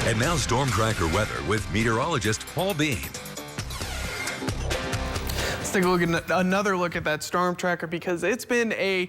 And now storm tracker weather with meteorologist Paul Bean. Let's take a look at another look at that storm tracker because it's been a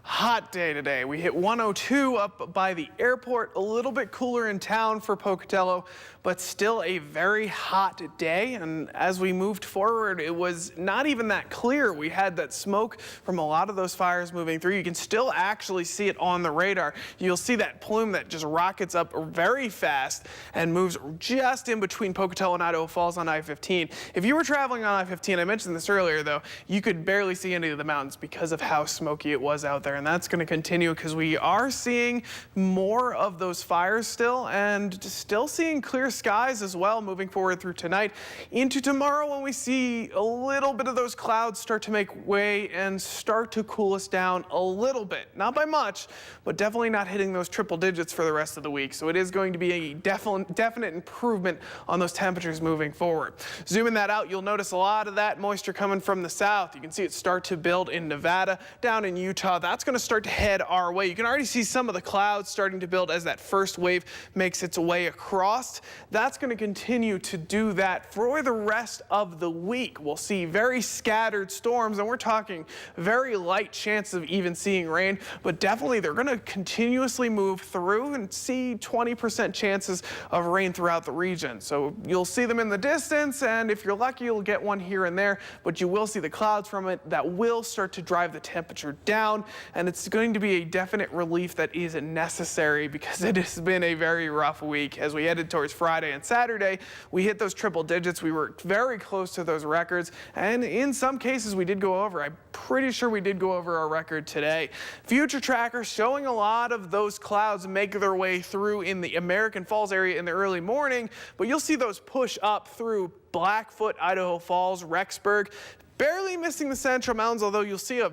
hot day today. We hit 102 up by the airport, a little bit cooler in town for Pocatello, but still a very hot day. And as we moved forward, it was not even that clear. We had that smoke from a lot of those fires moving through. You can still actually see it on the radar. You'll see that plume that just rockets up very fast and moves just in between Pocatello and Idaho Falls on I-15. If you were traveling on I-15, I mentioned this earlier though, you could barely see any of the mountains because of how smoky it was out there. And that's going to continue because we are seeing more of those fires still and still seeing clear skies as well moving forward through tonight into tomorrow when we see a little bit of those clouds start to make way and start to cool us down a little bit. Not by much, but definitely not hitting those triple digits for the rest of the week. So it is going to be a definite improvement on those temperatures moving forward. Zooming that out, you'll notice a lot of that moisture coming from the south. You can see it start to build in Nevada, down in Utah. That's going to start to head our way. You can already see some of the clouds starting to build as that first wave makes its way across. That's going to continue to do that for the rest of the week. We'll see very scattered storms, and we're talking very light chance of even seeing rain, but definitely they're going to continuously move through and see 20% chances of rain throughout the region. So you'll see them in the distance, and if you're lucky, you'll get one here and there, but you will see the clouds from it that will start to drive the temperature down, and it's going to be a definite relief that is necessary because it has been a very rough week. As we headed towards Friday and Saturday, we hit those triple digits. We were very close to those records, and in some cases we did go over. I'm pretty sure we did go over our record today. Future trackers showing a lot of those clouds make their way through in the American Falls area in the early morning, but you'll see those push up through Blackfoot, Idaho Falls, Rexburg, barely missing the Central Mountains, although you'll see a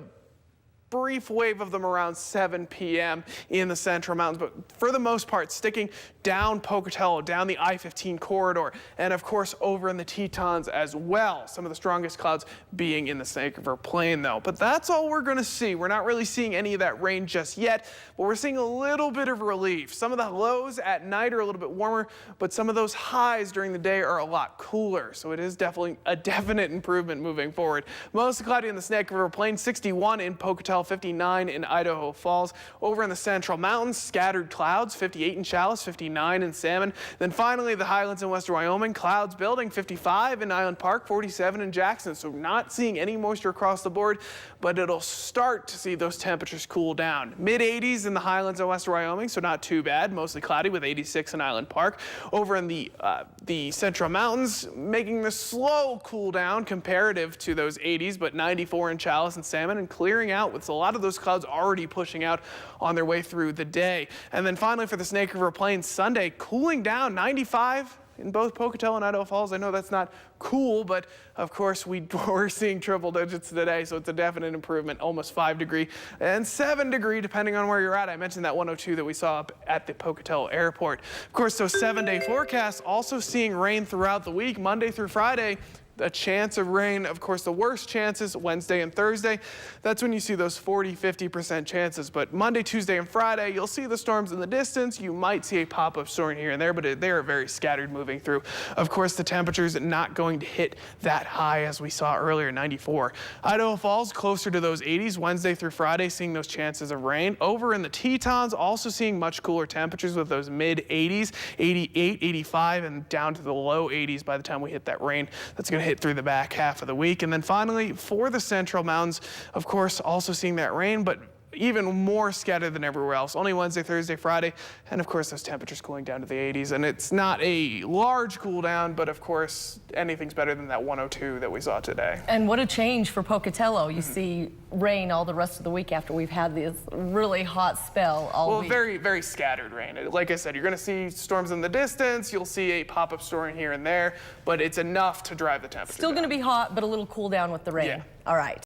brief wave of them around 7 p.m. in the Central Mountains, but for the most part sticking down Pocatello, down the I-15 corridor, and of course over in the Tetons as well. Some of the strongest clouds being in the Snake River Plain though. But that's all we're going to see. We're not really seeing any of that rain just yet, but we're seeing a little bit of relief. Some of the lows at night are a little bit warmer, but some of those highs during the day are a lot cooler. So it is definitely a definite improvement moving forward. Mostly cloudy in the Snake River Plain, 61 in Pocatello, 59 in Idaho Falls. Over in the Central Mountains, scattered clouds, 58 in Challis, 59 in Salmon. Then finally the Highlands in western Wyoming, clouds building, 55 in Island Park, 47 in Jackson. So not seeing any moisture across the board, but it'll start to see those temperatures cool down. Mid-80s in the Highlands in western Wyoming, so not too bad. Mostly cloudy with 86 in Island Park. Over in the Central Mountains, making the slow cool down comparative to those 80s, but 94 in Challis and Salmon, and clearing out with a lot of those clouds already pushing out on their way through the day. And then finally for the Snake River Plain, Sunday cooling down, 95 in both Pocatello and Idaho Falls. I know that's not cool, but of course we're seeing triple digits today, so it's a definite improvement, almost 5 degree and 7 degree depending on where you're at. I mentioned that 102 that we saw up at the Pocatello airport. Of course, those 7-day forecasts also seeing rain throughout the week, Monday through Friday. A chance of rain, of course, the worst chances Wednesday and Thursday. That's when you see those 40–50% chances. But Monday, Tuesday, and Friday, you'll see the storms in the distance. You might see a pop-up storm here and there, but they are very scattered moving through. Of course, the temperatures not going to hit that high as we saw earlier, 94. Idaho Falls closer to those 80s Wednesday through Friday, seeing those chances of rain. Over in the Tetons, also seeing much cooler temperatures with those mid-80s, 88, 85, and down to the low 80s by the time we hit that rain. That's going to hit through the back half of the week. And then finally for the Central Mountains, of course, also seeing that rain, but even more scattered than everywhere else. Only Wednesday, Thursday, Friday, and of course those temperatures cooling down to the 80s. And it's not a large cool down, but of course anything's better than that 102 that we saw today. And what a change for Pocatello. You see rain all the rest of the week after we've had this really hot spell all week. Well, very scattered rain. Like I said, you're going to see storms in the distance. You'll see a pop-up storm here and there, but it's enough to drive the temperature Still down. going to be hot, but a little cool down with the rain. Yeah. All right.